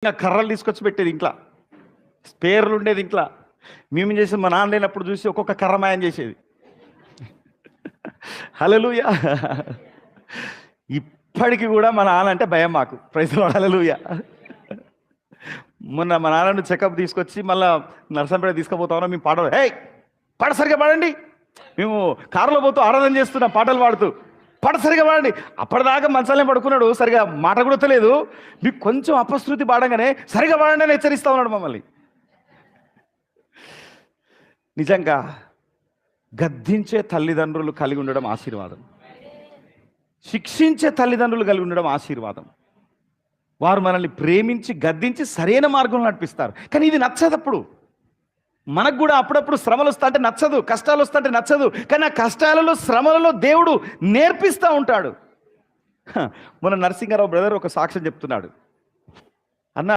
ఇంకా కర్రలు తీసుకొచ్చి పెట్టేది ఇంట్లో, స్పేర్లు ఉండేది ఇంట్లో. మేము చేసి మా నాన్న లేనప్పుడు చూసి ఒక్కొక్క కర్ర మాయం చేసేది. హల్లెలూయా. ఇప్పటికి కూడా మా నాన్న అంటే భయం మాకు. Praise Lord. హల్లెలూయా. మొన్న మా నాన్నను చెకప్ తీసుకొచ్చి మళ్ళీ నర్సంపేట తీసుకుపోతామన్నా మేము పాటలు, పాట సరిగా పాడండి, మేము కారులో పోతూ ఆరాధన చేస్తున్నాం పాటలు పాడుతూ, పాట సరిగా పాడండి. అప్పటిదాకా మంచాలనే పడుకున్నాడు, సరిగా మాట కూడా తెలియదు. మీకు కొంచెం అపశృతి పాడంగానే సరిగా పాడండి అని హెచ్చరిస్తా ఉన్నాడు మమ్మల్ని. నిజంగా గద్దించే తల్లిదండ్రులు కలిగి ఉండడం ఆశీర్వాదం, శిక్షించే తల్లిదండ్రులు కలిగి ఉండడం ఆశీర్వాదం. వారు మనల్ని ప్రేమించి గద్దించి సరైన మార్గంలో నడిపిస్తారు. కానీ ఇది నచ్చదప్పుడు. మనకు కూడా అప్పుడప్పుడు శ్రమలు వస్తా అంటే నచ్చదు, కష్టాలు వస్తా అంటే నచ్చదు. కానీ ఆ కష్టాలలో శ్రమలలో దేవుడు నేర్పిస్తూ ఉంటాడు. మన నరసింహారావు బ్రదర్ ఒక సాక్ష్యం చెప్తున్నాడు.